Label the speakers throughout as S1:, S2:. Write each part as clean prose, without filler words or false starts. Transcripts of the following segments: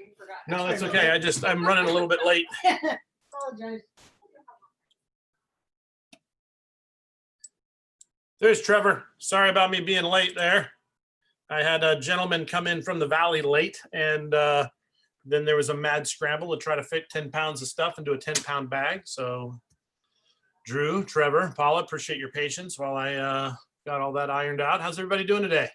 S1: You forgot.
S2: No, that's okay. I'm running a little bit late.
S1: Apologize.
S2: There's Trevor. Sorry about me being late there. I had a gentleman come in from the valley late, and then there was a mad scramble to try to fit 10 pounds of stuff into a 10-pound bag. So Drew, Trevor, Paula, appreciate your patience while I got all that ironed out. How's everybody doing today?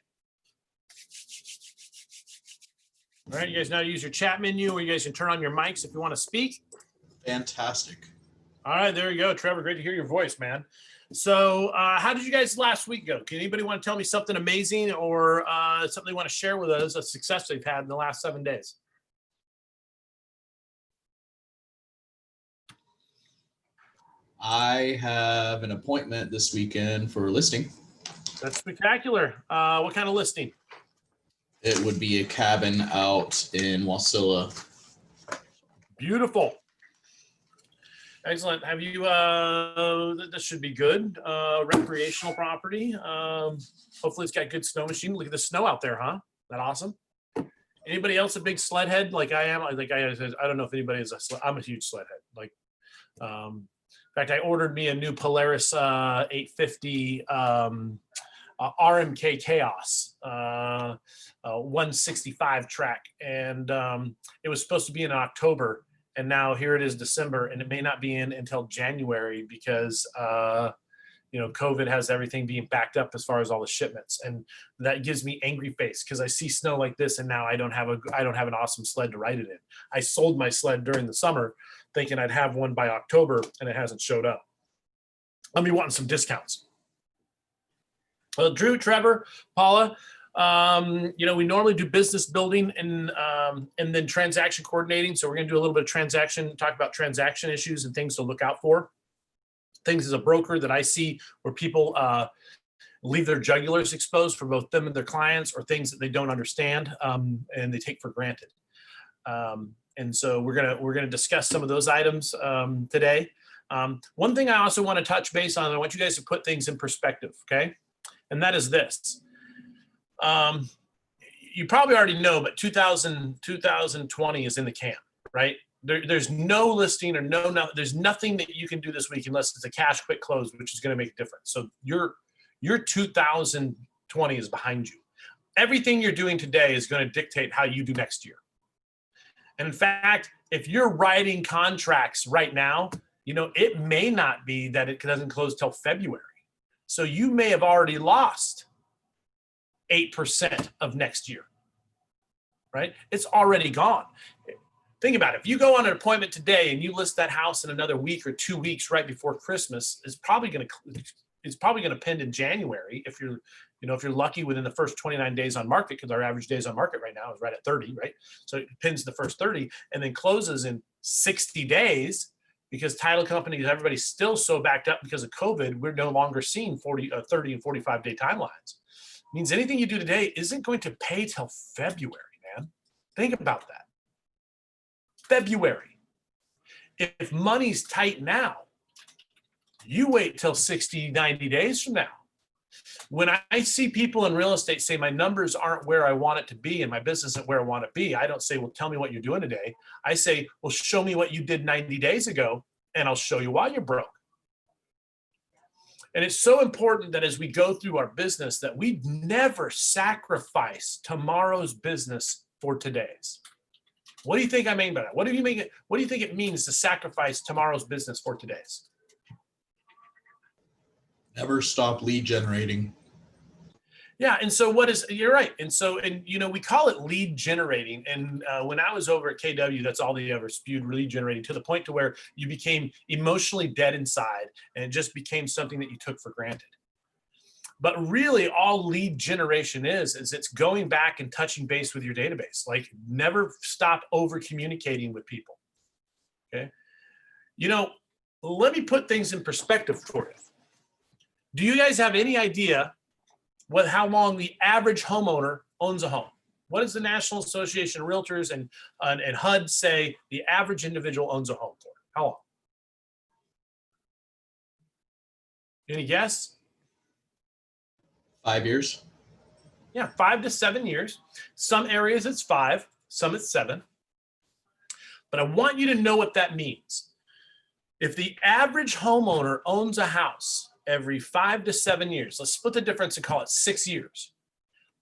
S2: All right, you guys now use your chat menu, or you guys can turn on your mics if you want to speak.
S3: Fantastic.
S2: All right, there you go, Trevor. Great to hear your voice, man. So how did you guys last week go? Can anybody want to tell me something amazing or something they want to share with us, a success they've had in the last 7 days?
S3: I have an appointment this weekend for a listing.
S2: That's spectacular. What kind of listing?
S3: It would be a cabin out in Wasilla.
S2: Beautiful. Excellent. Have you, this should be good. Recreational property. Hopefully it's got good snow machine. Look at the snow out there, huh? Isn't that awesome? Anybody else a big sled head like I am? I don't know if anybody is I'm a huge sled head. Like, in fact, I ordered me a new Polaris 850 RMK Chaos 165 track, and it was supposed to be in October, and now here it is December, and it may not be in until January because COVID has everything being backed up as far as all the shipments, and that gives me angry face because I see snow like this, and now I don't have an awesome sled to ride it in. I sold my sled during the summer thinking I'd have one by October, and it hasn't showed up. I'll be wanting some discounts. Well, Drew, Trevor, Paula, we normally do business building and then transaction coordinating. So we're going to do a little bit of talk about transaction issues and things to look out for. Things as a broker that I see where people leave their jugulars exposed for both them and their clients, or things that they don't understand and they take for granted. And so we're gonna discuss some of those items today. One thing I also want to touch base on, I want you guys to put things in perspective, okay? And that is this. You probably already know, but 2020 is in the can, right? There's no listing or there's nothing that you can do this week unless it's a cash quick close, which is going to make a difference. So your 2020 is behind you. Everything you're doing today is going to dictate how you do next year. And in fact, if you're writing contracts right now, it may not be that it doesn't close till February. So you may have already lost 8% of next year, right? It's already gone. Think about it. If you go on an appointment today and you list that house in another week or 2 weeks right before Christmas, it's probably going to pend in January if you're lucky within the first 29 days on market, because our average days on market right now is right at 30, right? So it pins the first 30 and then closes in 60 days because title companies, everybody's still so backed up because of COVID, we're no longer seeing 30 and 45 day timelines. It means anything you do today isn't going to pay till February, man. Think about that. February. If money's tight now, you wait till 60, 90 days from now. When I see people in real estate say my numbers aren't where I want it to be and my business isn't where I want to be, I don't say, well, tell me what you're doing today. I say, well, show me what you did 90 days ago and I'll show you why you're broke. And it's so important that as we go through our business that we never sacrifice tomorrow's business for today's. What do you think I mean by that? What do you think it means to sacrifice tomorrow's business for today's?
S3: Never stop lead generating.
S2: Yeah, and so you're right. And so, we call it lead generating. And when I was over at KW, that's all they ever spewed, lead generating, to the point to where you became emotionally dead inside and it just became something that you took for granted. But really all lead generation is it's going back and touching base with your database. Like, never stop over communicating with people. Okay. Let me put things in perspective for you. Do you guys have any idea how long the average homeowner owns a home? What does the National Association of Realtors and HUD say the average individual owns a home for? How long? Any guess?
S3: 5 years.
S2: Yeah, 5 to 7 years. Some areas it's 5, some it's 7. But I want you to know what that means. If the average homeowner owns a house every 5 to 7 years, let's split the difference and call it 6 years.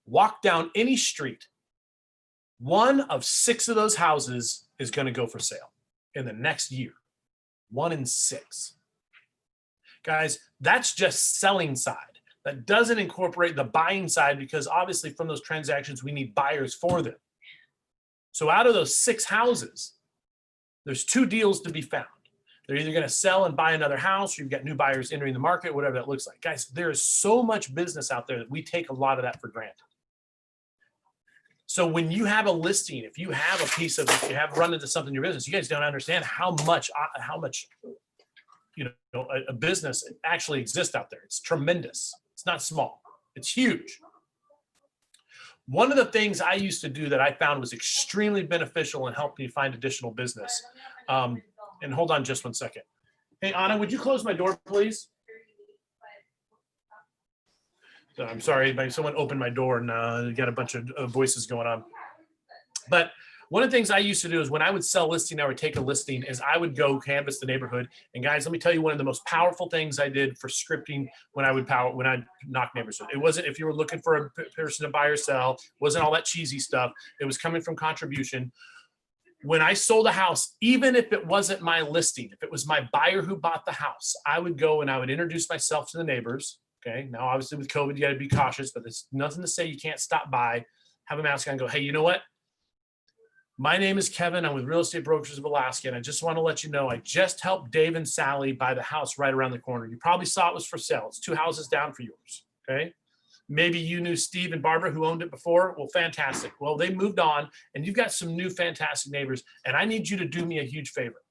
S2: Walk down any street, 1 of 6 of those houses is going to go for sale in the next year. 1 in 6. Guys, that's just selling side. That doesn't incorporate the buying side, because obviously from those transactions, we need buyers for them. So out of those 6 houses, there's 2 deals to be found. They're either going to sell and buy another house, or you've got new buyers entering the market, whatever that looks like. Guys, there is so much business out there that we take a lot of that for granted. So when you have a listing, if you have a piece of, if you have run into something in your business, you guys don't understand how much a business actually exists out there. It's tremendous. It's not small. It's huge. One of the things I used to do that I found was extremely beneficial and helped me find additional business. And hold on just 1 second. Hey, Anna, would you close my door, please? I'm sorry, someone opened my door and got a bunch of voices going on. But one of the things I used to do is when I would sell listing, I would take a listing, is I would go canvass the neighborhood. And guys, let me tell you, one of the most powerful things I did for scripting when I knock neighbors. It wasn't, if you were looking for a person to buy or sell, wasn't all that cheesy stuff. It was coming from contribution. When I sold a house, even if it wasn't my listing, if it was my buyer who bought the house, I would go and I would introduce myself to the neighbors. Okay. Now, obviously with COVID, you got to be cautious, but there's nothing to say you can't stop by, have them ask and go, hey, you know what? My name is Kevin. I'm with Real Estate Brokers of Alaska. And I just want to let you know, I just helped Dave and Sally buy the house right around the corner. You probably saw it was for sale. It's 2 houses down for yours. Okay. Maybe you knew Steve and Barbara who owned it before. Well, fantastic. Well, they moved on and you've got some new fantastic neighbors. And I need you to do me a huge favor.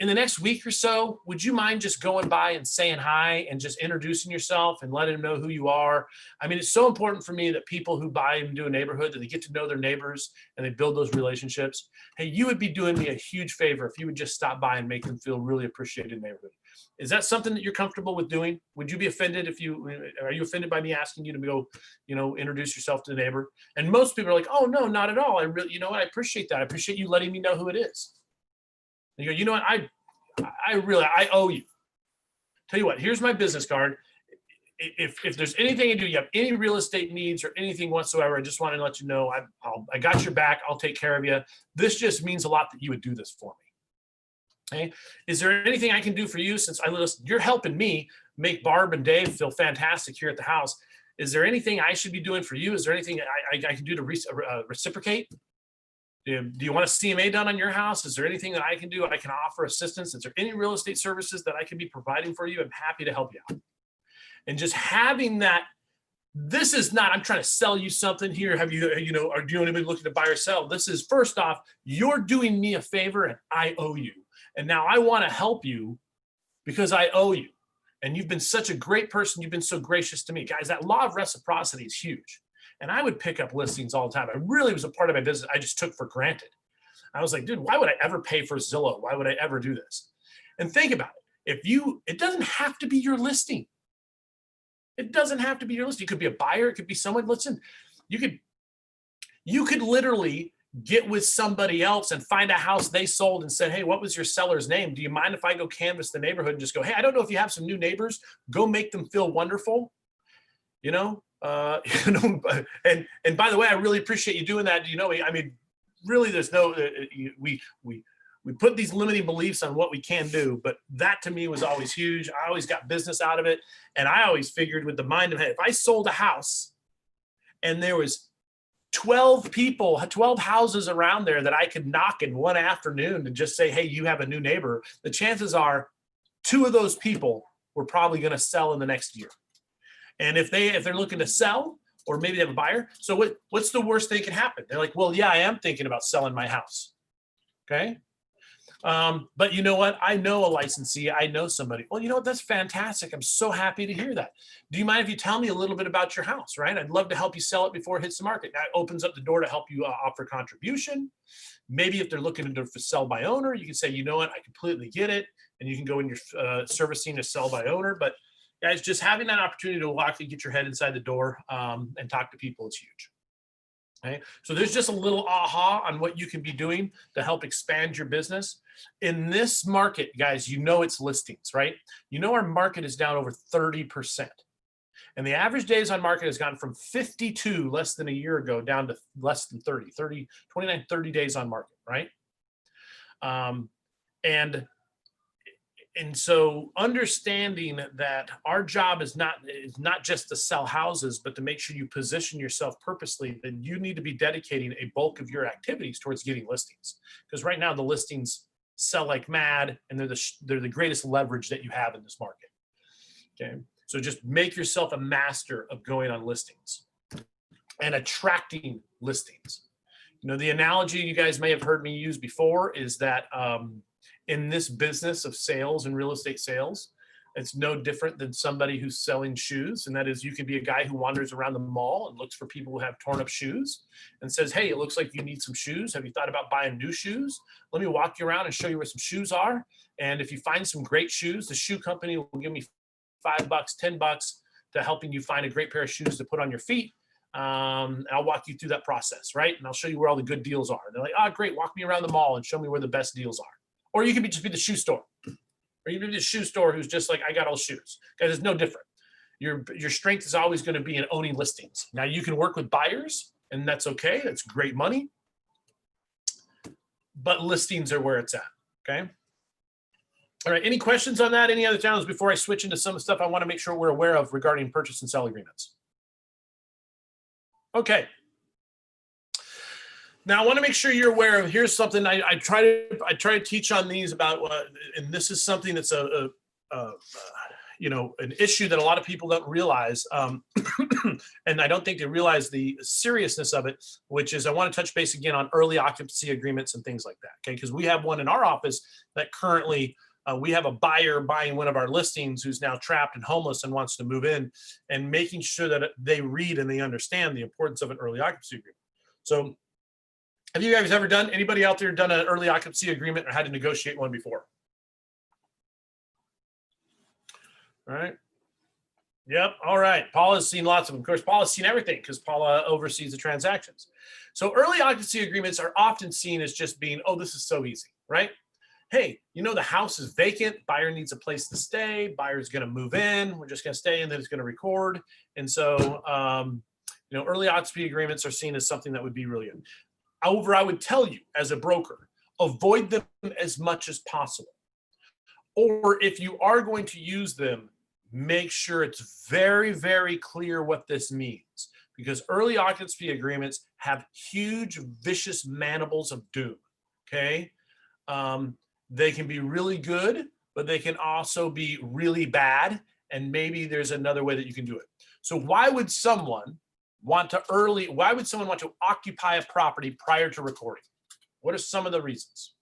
S2: In the next week or so, would you mind just going by and saying hi and just introducing yourself and letting them know who you are? I mean, it's so important for me that people who buy into a neighborhood, that they get to know their neighbors and they build those relationships. Hey, you would be doing me a huge favor if you would just stop by and make them feel really appreciated in the neighborhood. Is that something that you're comfortable with doing? Would you be offended are you offended by me asking you to go, introduce yourself to the neighbor? And most people are like, oh, no, not at all. I really, you know what? I appreciate that. I appreciate you letting me know who it is. And you go, you know what? I owe you. Tell you what, here's my business card. If there's anything you do, you have any real estate needs or anything whatsoever, I just want to let you know I got your back. I'll take care of you. This just means a lot that you would do this for me. Okay. Is there anything I can do for you, since you're helping me make Barb and Dave feel fantastic here at the house? Is there anything I should be doing for you? Is there anything I can do to reciprocate? Do you want a CMA done on your house? Is there anything that I can do? I can offer assistance. Is there any real estate services that I can be providing for you? I'm happy to help you out. And just having that, this is not, I'm trying to sell you something here. Have you, are you anybody looking to buy or sell? This is, first off, you're doing me a favor and I owe you. And now I want to help you because I owe you. And you've been such a great person. You've been so gracious to me. Guys, that law of reciprocity is huge. And I would pick up listings all the time. I really was a part of my business I just took for granted. I was like, dude, why would I ever pay for Zillow? Why would I ever do this? And think about it. It doesn't have to be your listing. It doesn't have to be your listing. It could be a buyer. It could be someone. Listen, you could literally get with somebody else and find a house they sold and said, hey, what was your seller's name? Do you mind if I go canvass the neighborhood and just go, hey, I don't know if you have some new neighbors. Go make them feel wonderful. And by the way, I really appreciate you doing that. I mean, really, there's no, we put these limiting beliefs on what we can do, but that to me was always huge. I always got business out of it. And I always figured with the mind of, hey, if I sold a house and there was 12 houses around there that I could knock in one afternoon and just say, hey, you have a new neighbor, the chances are 2 of those people were probably going to sell in the next year. And if they're looking to sell, or maybe they have a buyer, so what's the worst thing that can happen? They're like, well, yeah, I am thinking about selling my house. Okay. But you know what? I know a licensee. I know somebody. Well, you know what? That's fantastic. I'm so happy to hear that. Do you mind if you tell me a little bit about your house, right? I'd love to help you sell it before it hits the market. That opens up the door to help you offer contribution. Maybe if they're looking to sell by owner, you can say, you know what? I completely get it. And you can go in your servicing to sell by owner. But guys, just having that opportunity to walk and get your head inside the door and talk to people is huge. Okay, so there's just a little aha on what you can be doing to help expand your business. In this market, guys, you know it's listings, right? You know our market is down over 30%. And the average days on market has gone from 52 less than a year ago down to less than 30, 29, 30 days on market, right? And so understanding that our job is not just to sell houses, but to make sure you position yourself purposely, then you need to be dedicating a bulk of your activities towards getting listings. Because right now the listings sell like mad, and they're the greatest leverage that you have in this market. Okay, so just make yourself a master of going on listings and attracting listings. You know, the analogy you guys may have heard me use before is that in this business of sales and real estate sales, it's no different than somebody who's selling shoes. And that is, you can be a guy who wanders around the mall and looks for people who have torn up shoes and says, hey, it looks like you need some shoes. Have you thought about buying new shoes? Let me walk you around and show you where some shoes are. And if you find some great shoes, the shoe company will give me $5, $10 to helping you find a great pair of shoes to put on your feet. I'll walk you through that process, right? And I'll show you where all the good deals are. And they're like, oh, great, walk me around the mall and show me where the best deals are. Or you can just be the shoe store. Or you can be the shoe store who's just like, I got all shoes. Guys, it's no different. Your strength is always going to be in owning listings. Now you can work with buyers, and that's okay. That's great money. But listings are where it's at, okay? All right, any questions on that? Any other challenges before I switch into some stuff I want to make sure we're aware of regarding purchase and sell agreements? Okay. Now I want to make sure you're aware of, here's something I try to teach on these about, and this is something that's you know, an issue that a lot of people don't realize, and I don't think they realize the seriousness of it, which is I want to touch base again on early occupancy agreements and things like that, okay? Because we have one in our office that currently, we have a buyer buying one of our listings who's now trapped and homeless and wants to move in, and making sure that they read and they understand the importance of an early occupancy agreement. So have you guys ever done, anybody out there done an early occupancy agreement or had to negotiate one before? All right. Yep. All right. Paula's seen lots of them. Of course, Paula's seen everything because Paula oversees the transactions. So early occupancy agreements are often seen as just being, oh, this is so easy, right? Hey, you know, the house is vacant. Buyer needs a place to stay. Buyer's going to move in. We're just going to stay, and then it's going to record. And so, you know, early occupancy agreements are seen as something that would be really good. However, I would tell you as a broker, avoid them as much as possible. Or if you are going to use them, make sure it's very, very clear what this means, because early occupancy agreements have huge, vicious mandibles of doom, okay? They can be really good, but they can also be really bad, and maybe there's another way that you can do it. So why would someone want to occupy a property prior to recording? What are some of the reasons?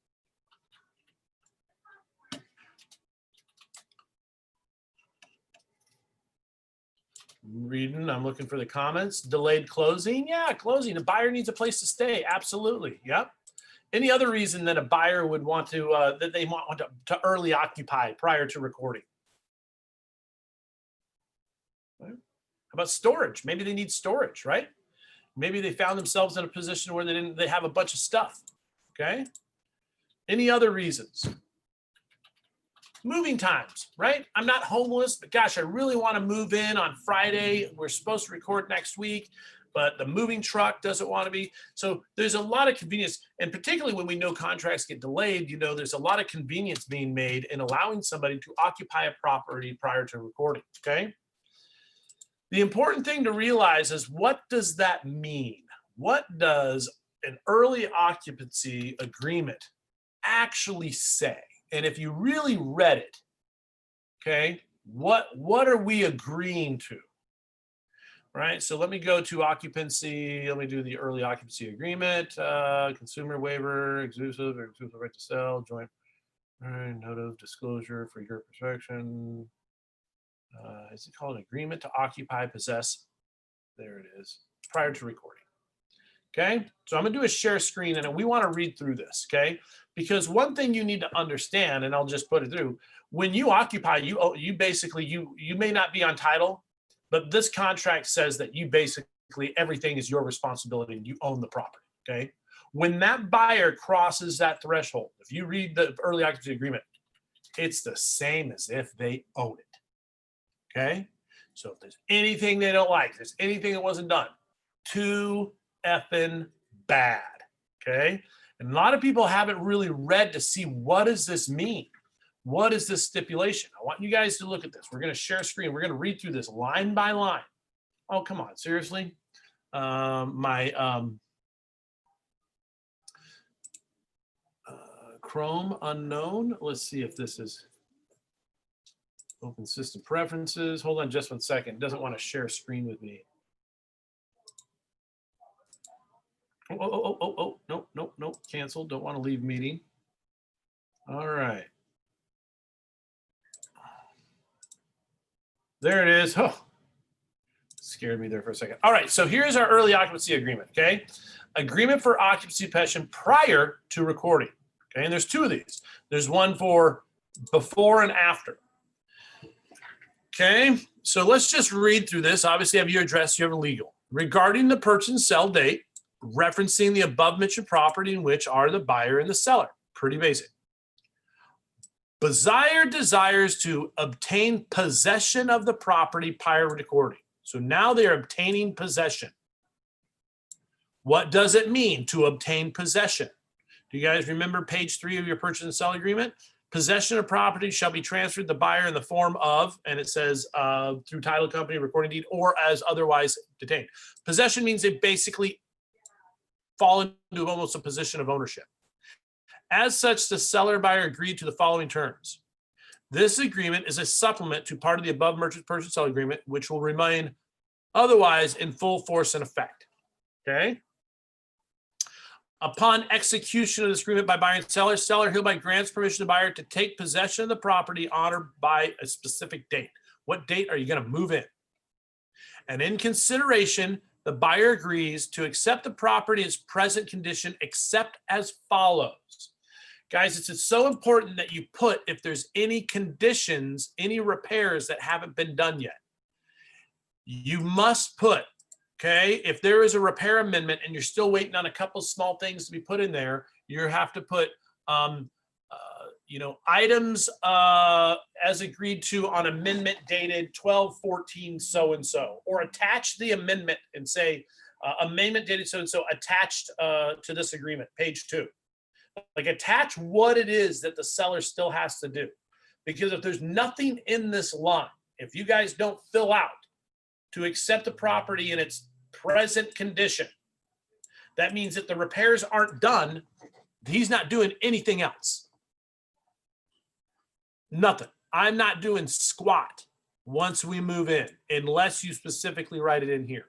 S2: Reading, I'm looking for the comments. Delayed closing. Yeah, closing. The buyer needs a place to stay. Absolutely. Yep. Any other reason that a buyer would want to, that they want to early occupy prior to recording? Right. How about storage? Maybe they need storage, right? Maybe they found themselves in a position where they have a bunch of stuff. Okay. Any other reasons? Moving times, right? I'm not homeless, but gosh, I really want to move in on Friday. We're supposed to record next week, but the moving truck doesn't want to be. So there's a lot of convenience, and particularly when we know contracts get delayed, you know, there's a lot of convenience being made in allowing somebody to occupy a property prior to recording, okay? The important thing to realize is, what does that mean? What does an early occupancy agreement actually say? And if you really read it, okay, what are we agreeing to? Right, so let me go to occupancy. Let me do the early occupancy agreement, consumer waiver, exclusive right to sell, joint, all right, note of disclosure for your perfection. Is it called an agreement to occupy, possess? There it is, prior to recording. Okay, so I'm gonna do a share screen, and we want to read through this, okay? Because one thing you need to understand, and I'll just put it through, when you occupy, you basically, you may not be on title, but this contract says that you basically everything is your responsibility and you own the property, okay? When that buyer crosses that threshold, if you read the early occupancy agreement, it's the same as if they own it, okay? So if there's anything they don't like, if there's anything that wasn't done, too effing bad, okay? And a lot of people haven't really read to see, what does this mean? What is this stipulation? I want you guys to look at this. We're going to share a screen. We're going to read through this line by line. Oh, come on, seriously? Chrome unknown. Let's see if this is open system preferences. Hold on just 1 second. It doesn't want to share a screen with me. Oh, no, cancel. Don't want to leave meeting. All right. There it is. Oh, scared me there for a second. All right, so here's our early occupancy agreement, okay? Agreement for occupancy possession prior to recording, okay? And there's two of these. There's one for before and after. Okay, so let's just read through this. Obviously, you have your address, you have a legal. Regarding the purchase and sell date, referencing the above mentioned property in which are the buyer and the seller. Pretty basic. Buyer desires to obtain possession of the property prior to recording. So now they're obtaining possession. What does it mean to obtain possession? Do you guys remember page 3 of your purchase and sell agreement? Possession of property shall be transferred to the buyer in the form of, and it says through title company, recording deed, or as otherwise detained. Possession means they basically fall into almost a position of ownership. As such, the seller and buyer agreed to the following terms. This agreement is a supplement to part of the above merchant purchase and sell agreement, which will remain otherwise in full force and effect. Okay. Upon execution of this agreement by buyer and seller, seller hereby grants permission to buyer to take possession of the property on or by a specific date. What date are you going to move in? And in consideration, the buyer agrees to accept the property in its present condition, except as follows. Guys, it's so important that you put if there's any conditions, any repairs that haven't been done yet. You must put, okay, if there is a repair amendment and you're still waiting on a couple small things to be put in there, you have to put, items as agreed to on amendment dated 12/14 so-and-so, or attach the amendment and say amendment dated so-and-so attached to this agreement, page 2. Like attach what it is that the seller still has to do. Because if there's nothing in this line, if you guys don't fill out to accept the property in its present condition, that means that the repairs aren't done. He's not doing anything else. Nothing. I'm not doing squat once we move in, unless you specifically write it in here.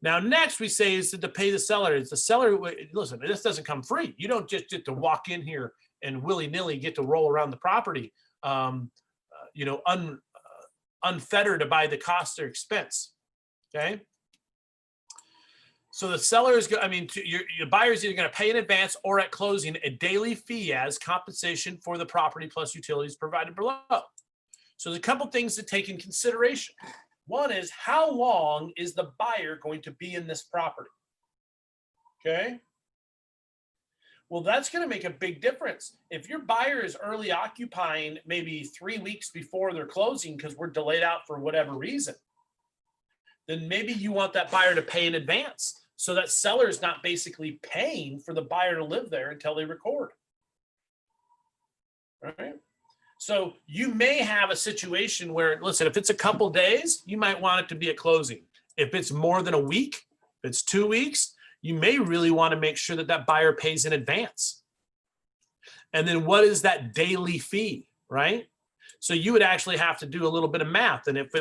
S2: Now, next we say is to pay the seller. Is the seller, listen, this doesn't come free. You don't just get to walk in here and willy-nilly get to roll around the property, unfettered by the cost or expense, okay? So the seller is, your buyer is either going to pay in advance or at closing a daily fee as compensation for the property plus utilities provided below. So there's a couple things to take in consideration. One is, how long is the buyer going to be in this property? Okay. Well, that's going to make a big difference. If your buyer is early occupying maybe 3 weeks before they're closing because we're delayed out for whatever reason, then maybe you want that buyer to pay in advance so that seller is not basically paying for the buyer to live there until they record. All right. So you may have a situation where, listen, if it's a couple days, you might want it to be at closing. If it's more than a week, if it's 2 weeks, you may really want to make sure that that buyer pays in advance. And then what is that daily fee, right? So you would actually have to do a little bit of math. And if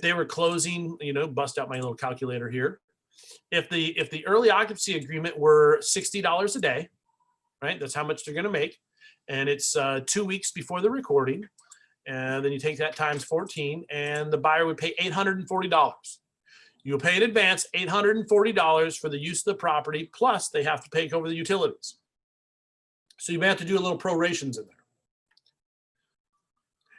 S2: they were closing, bust out my little calculator here. If the early occupancy agreement were $60 a day, right? That's how much they're going to make. And it's 2 weeks before the recording. And then you take that times 14 and the buyer would pay $840. You pay in advance $840 for the use of the property, plus they have to pay over the utilities. So you may have to do a little prorations in there.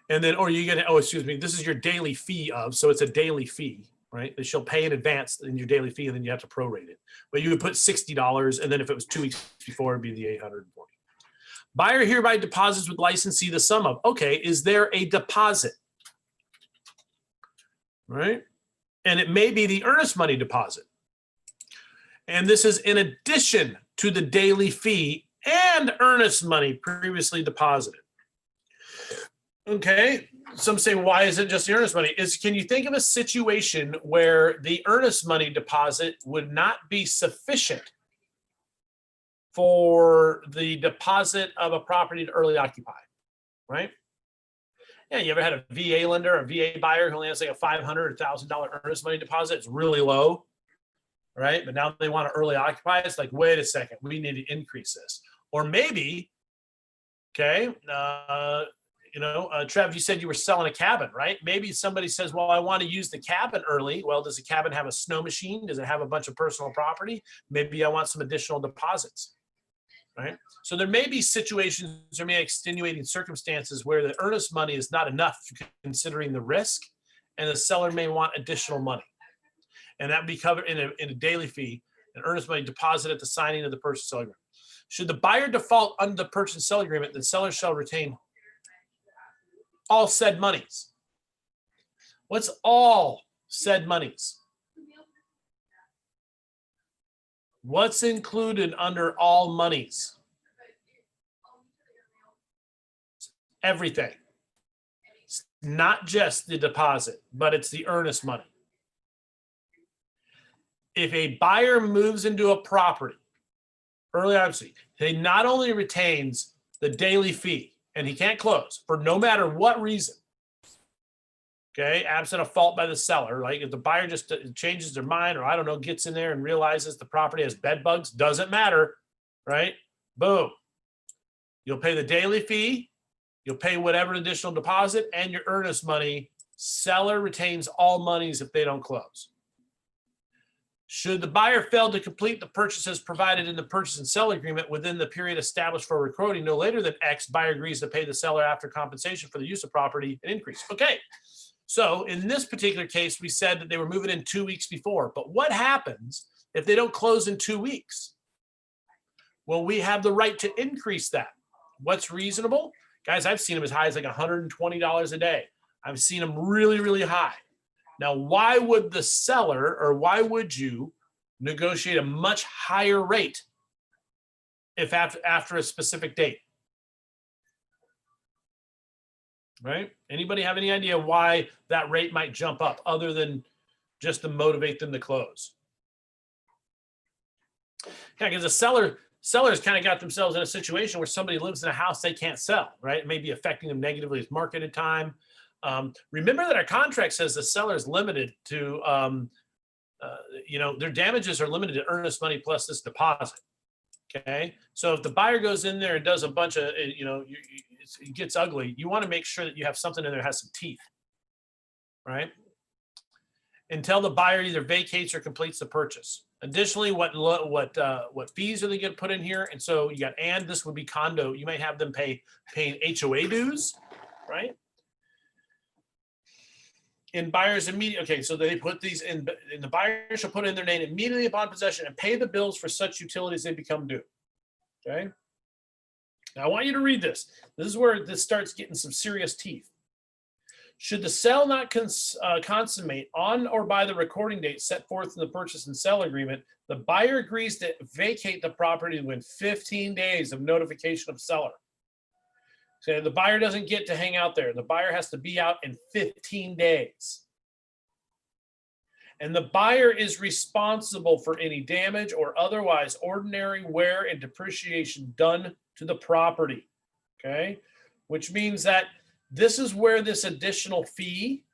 S2: And then, or you get, this is your daily fee of, so it's a daily fee. right? They shall pay in advance in your daily fee, and then you have to prorate it. But you would put $60, and then if it was 2 weeks before, it'd be the $840. Buyer hereby deposits with licensee the sum of, okay, is there a deposit? Right? And it may be the earnest money deposit. And this is in addition to the daily fee and earnest money previously deposited. Okay, some say, why is it just the earnest money? Can you think of a situation where the earnest money deposit would not be sufficient for the deposit of a property to early occupy, right? Yeah, you ever had a VA lender, a VA buyer who only has like a $500 or $1,000 earnest money deposit? It's really low, right? But now they want to early occupy. It's like, wait a second, we need to increase this. Or maybe, okay, Trev, you said you were selling a cabin, right? Maybe somebody says, well, I want to use the cabin early. Well, does the cabin have a snow machine? Does it have a bunch of personal property? Maybe I want some additional deposits, right? So there may be situations, there may be extenuating circumstances where the earnest money is not enough considering the risk, and the seller may want additional money. And that would be covered in a daily fee, an earnest money deposit at the signing of the purchase sale agreement. Should the buyer default under the purchase and sale agreement, the seller shall retain all said monies. What's all said monies? What's included under all monies? Everything. It's not just the deposit, but it's the earnest money. If a buyer moves into a property early, obviously, he not only retains the daily fee, and he can't close for no matter what reason, okay, absent a fault by the seller, like if the buyer just changes their mind, or I don't know, gets in there and realizes the property has bed bugs, doesn't matter, right? Boom. You'll pay the daily fee, you'll pay whatever additional deposit, and your earnest money. Seller retains all monies if they don't close. Should the buyer fail to complete the purchases provided in the purchase and sale agreement within the period established for recording no later than X, buyer agrees to pay the seller after compensation for the use of property an increase. Okay, so in this particular case, we said that they were moving in 2 weeks before, but what happens if they don't close in 2 weeks? Well, we have the right to increase that. What's reasonable? Guys, I've seen them as high as like $120 a day. I've seen them really, really high. Now, why would the seller, or why would you negotiate a much higher rate if after a specific date? Right? Anybody have any idea why that rate might jump up other than just to motivate them to close? Yeah, because the sellers kind of got themselves in a situation where somebody lives in a house they can't sell, right? It may be affecting them negatively as marketed time. Remember that our contract says the seller is limited to, their damages are limited to earnest money plus this deposit. Okay. So if the buyer goes in there and does a bunch of, it gets ugly, you want to make sure that you have something in there that has some teeth, right? Until the buyer either vacates or completes the purchase. Additionally, what fees are they going to put in here? And so you got, and this would be condo. You might have them paying HOA dues, right? In buyer's immediate, okay, so they put these in, and the buyer shall put in their name immediately upon possession and pay the bills for such utilities they become due. Okay. Now I want you to read this. This is where this starts getting some serious teeth. Should the sale not consummate on or by the recording date set forth in the purchase and sale agreement, the buyer agrees to vacate the property within 15 days of notification of seller. So the buyer doesn't get to hang out there. The buyer has to be out in 15 days. And the buyer is responsible for any damage or otherwise ordinary wear and depreciation done to the property. Okay, which means that this is where this additional fee,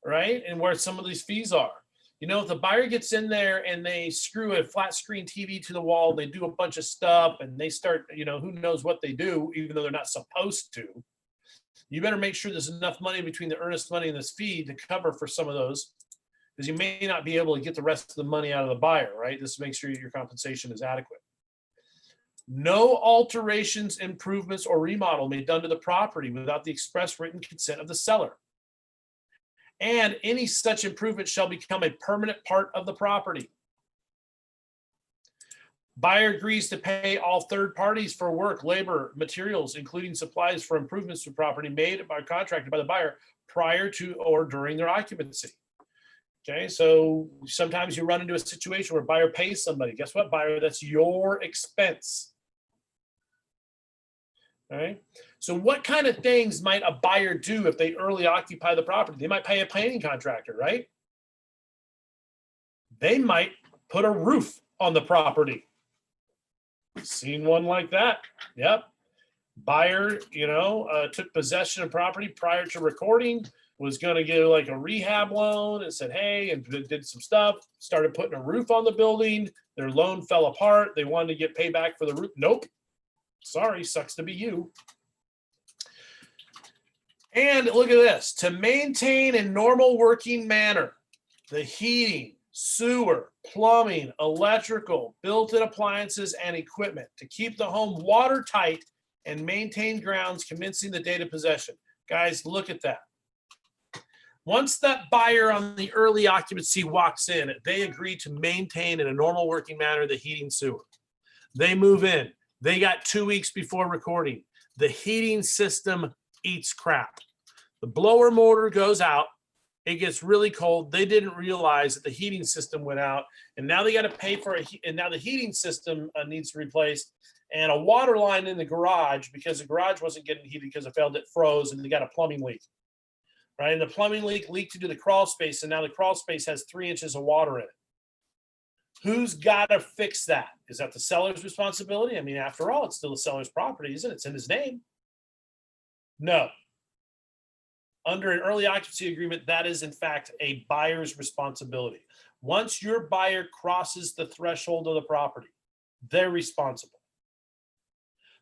S2: right, and where some of these fees are. You know, if the buyer gets in there and they screw a flat screen TV to the wall, they do a bunch of stuff and they start, who knows what they do, even though they're not supposed to. You better make sure there's enough money between the earnest money and this fee to cover for some of those, because you may not be able to get the rest of the money out of the buyer, right? This makes sure your compensation is adequate. No alterations, improvements, or remodel may be done to the property without the express written consent of the seller. and any such improvement shall become a permanent part of the property. Buyer agrees to pay all third parties for work, labor, materials, including supplies for improvements to property made by contracted by the buyer prior to or during their occupancy. Okay, so sometimes you run into a situation where buyer pays somebody. Guess what, buyer? That's your expense. All right. So what kind of things might a buyer do if they early occupy the property? They might pay a painting contractor, right? They might put a roof on the property. Seen one like that. Yep. Buyer, took possession of property prior to recording, was going to get like a rehab loan and said, hey, and did some stuff, started putting a roof on the building. Their loan fell apart. They wanted to get payback for the roof. Nope. Sorry, sucks to be you. And look at this. To maintain in normal working manner, the heating, sewer, plumbing, electrical, built-in appliances, and equipment to keep the home watertight and maintain grounds commencing the date of possession. Guys, look at that. Once that buyer on the early occupancy walks in, they agree to maintain in a normal working manner the heating, sewer. They move in. They got 2 weeks before recording. The heating system eats crap. The blower motor goes out. It gets really cold. They didn't realize that the heating system went out, and now they got to pay for it. And now the heating system needs to be replaced, and a water line in the garage, because the garage wasn't getting heated because it failed, it froze, and they got a plumbing leak. Right, and the plumbing leak leaked into the crawl space, and now the crawl space has 3 inches of water in it. Who's got to fix that? Is that the seller's responsibility? I mean, after all, it's still the seller's property, isn't it? It's in his name. No. Under an early occupancy agreement, that is in fact a buyer's responsibility. Once your buyer crosses the threshold of the property, they're responsible.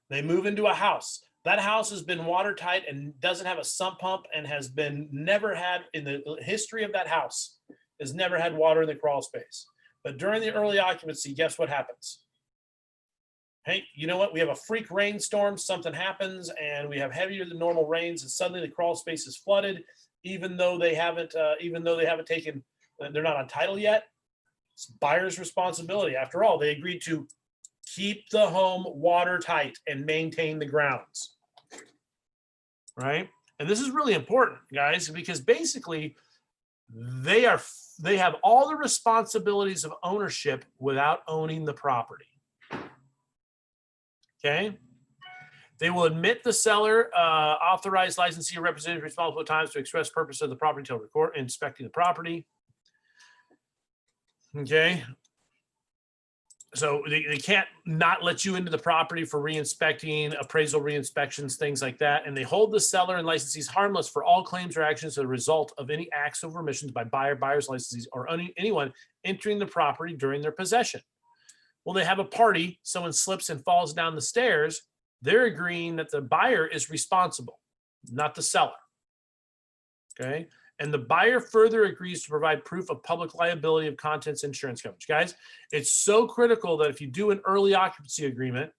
S2: They move into a house. That house has been watertight and doesn't have a sump pump and has been never had, in the history of that house, has never had water in the crawl space. But during the early occupancy, guess what happens? Hey, you know what? We have a freak rainstorm, something happens, and we have heavier than normal rains, and suddenly the crawl space is flooded, even though they haven't taken, they're not on title yet. It's buyer's responsibility. After all, they agreed to keep the home watertight and maintain the grounds. Right? And this is really important, guys, because basically they have all the responsibilities of ownership without owning the property. Okay. They will admit the seller, authorized licensee or representative responsible at times to express purpose of the property until record inspecting the property. Okay. So they can't not let you into the property for re-inspecting, appraisal re-inspections, things like that. And they hold the seller and licensees harmless for all claims or actions as a result of any acts of omissions by buyer, buyers, licensees, or anyone entering the property during their possession. Well, they have a party, someone slips and falls down the stairs. They're agreeing that the buyer is responsible, not the seller. Okay. And the buyer further agrees to provide proof of public liability of contents insurance coverage. Guys, it's so critical that if you do an early occupancy agreement,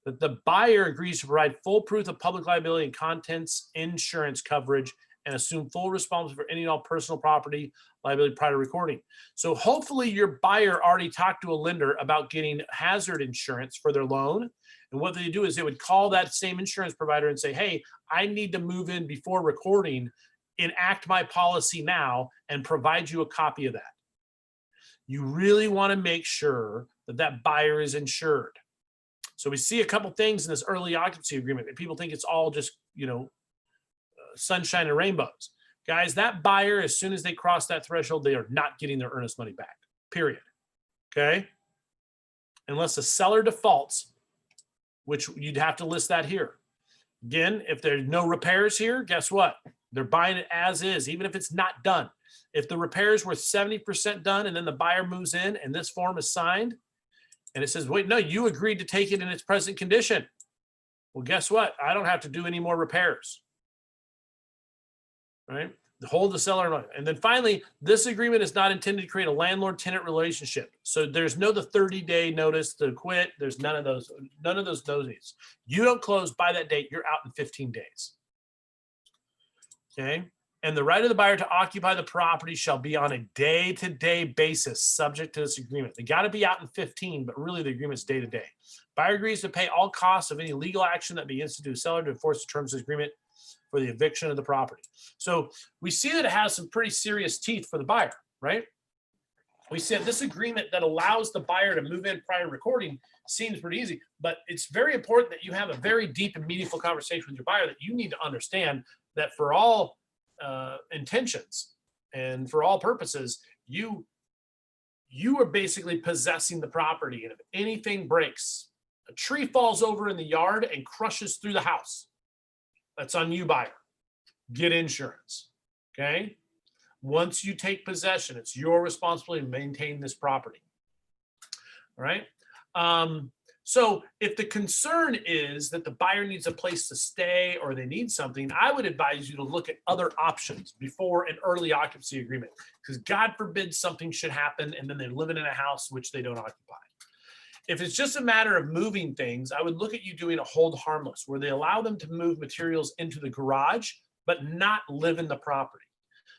S2: that the buyer agrees to provide full proof of public liability and contents insurance coverage and assume full responsibility for any and all personal property liability prior to recording. So hopefully your buyer already talked to a lender about getting hazard insurance for their loan. And what they do is they would call that same insurance provider and say, hey, I need to move in before recording, enact my policy now, and provide you a copy of that. You really want to make sure that that buyer is insured. So we see a couple things in this early occupancy agreement that people think it's all just, sunshine and rainbows. Guys, that buyer, as soon as they cross that threshold, they are not getting their earnest money back, period. Okay? Unless the seller defaults, which you'd have to list that here. Again, if there's no repairs here, guess what? They're buying it as is, even if it's not done. If the repairs were 70% done and then the buyer moves in and this form is signed and it says, wait, no, you agreed to take it in its present condition. Well, guess what? I don't have to do any more repairs. Right? Hold the seller. And then finally, this agreement is not intended to create a landlord-tenant relationship. So there's no the 30-day notice to quit. There's none of those notices. You don't close by that date, you're out in 15 days. Okay. and the right of the buyer to occupy the property shall be on a day-to-day basis, subject to this agreement. They got to be out in 15, but really the agreement's day-to-day. Buyer agrees to pay all costs of any legal action that may institute seller to enforce the terms of the agreement for the eviction of the property. So we see that it has some pretty serious teeth for the buyer, right? We said this agreement that allows the buyer to move in prior to recording seems pretty easy, but it's very important that you have a very deep and meaningful conversation with your buyer, that you need to understand that for all intentions and for all purposes, you are basically possessing the property. And if anything breaks, a tree falls over in the yard and crushes through the house, that's on you, buyer. Get insurance, okay? Once you take possession, it's your responsibility to maintain this property. All right. So if the concern is that the buyer needs a place to stay or they need something, I would advise you to look at other options before an early occupancy agreement, because God forbid something should happen and then they're living in a house which they don't occupy. If it's just a matter of moving things, I would look at you doing a hold harmless, where they allow them to move materials into the garage, but not live in the property.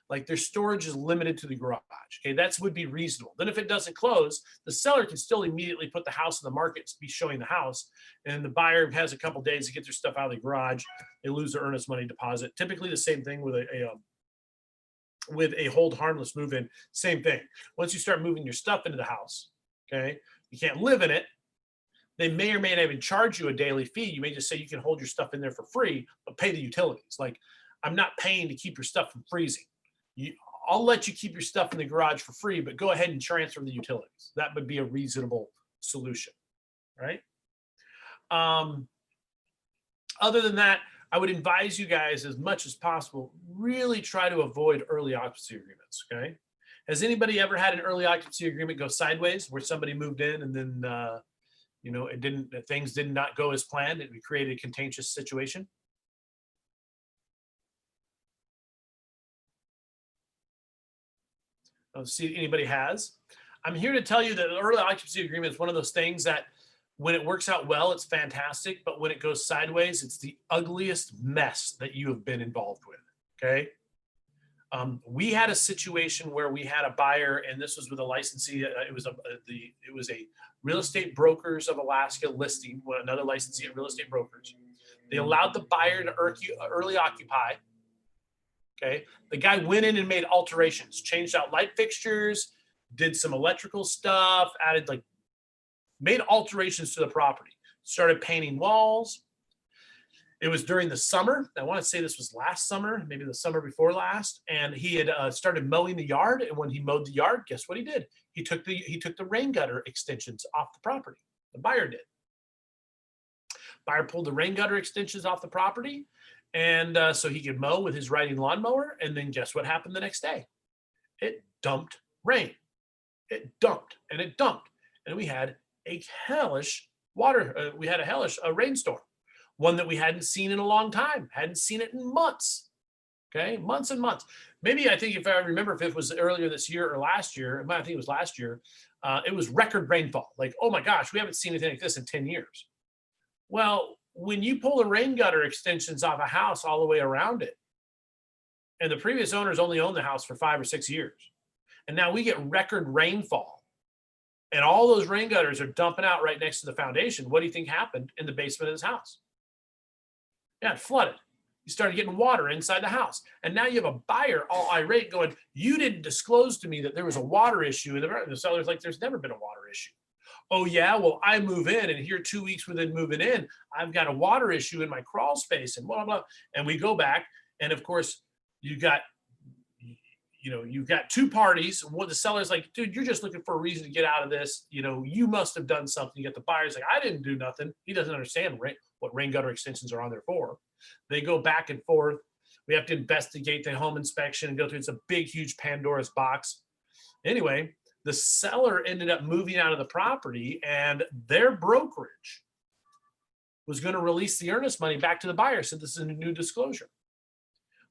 S2: Like their storage is limited to the garage. Okay, that would be reasonable. Then if it doesn't close, the seller can still immediately put the house in the market, be showing the house, and the buyer has a couple days to get their stuff out of the garage. They lose their earnest money deposit. Typically the same thing with a hold harmless move-in. Same thing. Once you start moving your stuff into the house, okay, you can't live in it. They may or may not even charge you a daily fee. You may just say you can hold your stuff in there for free, but pay the utilities. Like, I'm not paying to keep your stuff from freezing. I'll let you keep your stuff in the garage for free, but go ahead and transfer the utilities. That would be a reasonable solution, right? Other than that, I would advise you guys, as much as possible, really try to avoid early occupancy agreements, okay? Has anybody ever had an early occupancy agreement go sideways, where somebody moved in and then, things did not go as planned and we created a contentious situation? I don't see anybody has. I'm here to tell you that the early occupancy agreement is one of those things that when it works out well, it's fantastic. But when it goes sideways, it's the ugliest mess that you have been involved with. Okay. We had a situation where we had a buyer, and this was with a licensee. It was a Real Estate Brokers of Alaska listing, another licensee at Real Estate Brokers. They allowed the buyer to early occupy. Okay, the guy went in and made alterations, changed out light fixtures, did some electrical stuff, made alterations to the property, started painting walls. It was during the summer. I want to say this was last summer, maybe the summer before last. And he had started mowing the yard. And when he mowed the yard, guess what he did? He took the rain gutter extensions off the property. The buyer did. Buyer pulled the rain gutter extensions off the property. And so he could mow with his riding lawnmower. And then guess what happened the next day? It dumped rain. It dumped and it dumped. And we had a hellish rainstorm. One that we hadn't seen in a long time, hadn't seen it in months. Okay, months and months. Maybe, I think, if I remember, if it was earlier this year or last year, I think it was last year, it was record rainfall. Like, oh my gosh, we haven't seen anything like this in 10 years. Well, when you pull the rain gutter extensions off a house all the way around it, and the previous owners only owned the house for 5 or 6 years, and now we get record rainfall, and all those rain gutters are dumping out right next to the foundation, what do you think happened in the basement of this house? Yeah, it flooded. You started getting water inside the house. And now you have a buyer all irate going, you didn't disclose to me that there was a water issue. And the seller's like, there's never been a water issue. Oh yeah, well, I move in, and here 2 weeks within moving in, I've got a water issue in my crawl space and blah, blah. And we go back, and of course, you've got two parties. One, the seller's like, dude, you're just looking for a reason to get out of this. You must have done something. You get the buyer's like, I didn't do nothing. He doesn't understand what rain gutter extensions are on there for. They go back and forth. We have to investigate the home inspection and go through. It's a big, huge Pandora's box. Anyway, the seller ended up moving out of the property, and their brokerage was going to release the earnest money back to the buyer. So this is a new disclosure,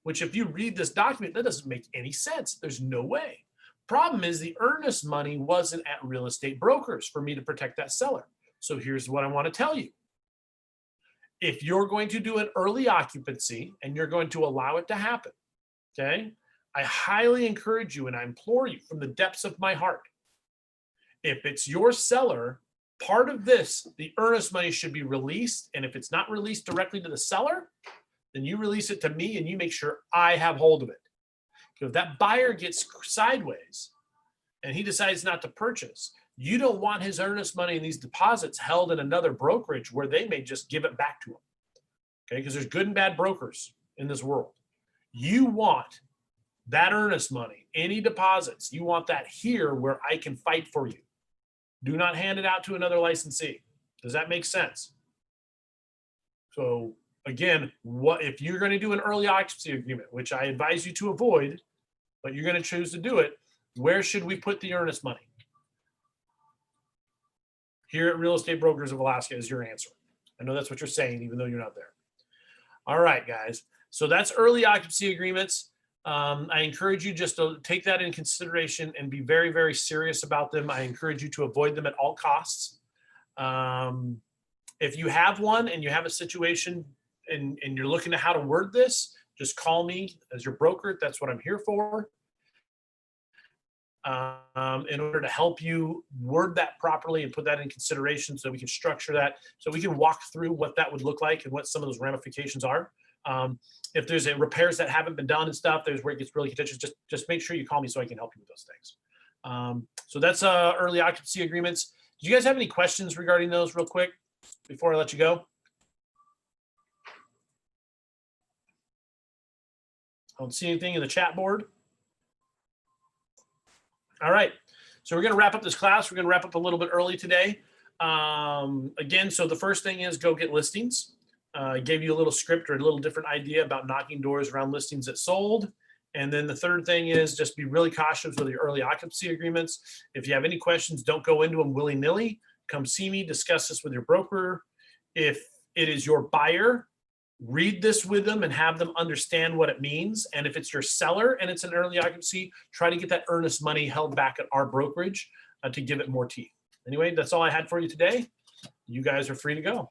S2: which, if you read this document, that doesn't make any sense. There's no way. Problem is, the earnest money wasn't at Real Estate Brokers for me to protect that seller. So here's what I want to tell you. If you're going to do an early occupancy and you're going to allow it to happen, Okay. I highly encourage you and I implore you from the depths of my heart. If it's your seller, part of this, the earnest money should be released. And if it's not released directly to the seller, then you release it to me and you make sure I have hold of it. Because if that buyer gets sideways and he decides not to purchase, you don't want his earnest money and these deposits held in another brokerage where they may just give it back to him. Okay, because there's good and bad brokers in this world. You want that earnest money, any deposits, you want that here where I can fight for you. Do not hand it out to another licensee. Does that make sense? So again, what if you're going to do an early occupancy agreement, which I advise you to avoid, but you're going to choose to do it, where should we put the earnest money? Here at Real Estate Brokers of Alaska is your answer. I know that's what you're saying, even though you're not there. All right, guys. So that's early occupancy agreements. I encourage you just to take that in consideration and be very, very serious about them. I encourage you to avoid them at all costs. If you have one and you have a situation and you're looking at how to word this, just call me as your broker. That's what I'm here for. In order to help you word that properly and put that in consideration so we can structure that, so we can walk through what that would look like and what some of those ramifications are. If there's repairs that haven't been done and stuff, there's where it gets really contentious, just make sure you call me so I can help you with those things. So that's early occupancy agreements. Do you guys have any questions regarding those real quick before I let you go? I don't see anything in the chat board. All right, so we're going to wrap up this class. We're going to wrap up a little bit early today. Again, so the first thing is go get listings. I gave you a little script or a little different idea about knocking doors around listings that sold. And then the third thing is just be really cautious with your early occupancy agreements. If you have any questions, don't go into them willy-nilly. Come see me, discuss this with your broker. If it is your buyer, read this with them and have them understand what it means. And if it's your seller and it's an early occupancy, try to get that earnest money held back at our brokerage to give it more teeth. Anyway, that's all I had for you today. You guys are free to go.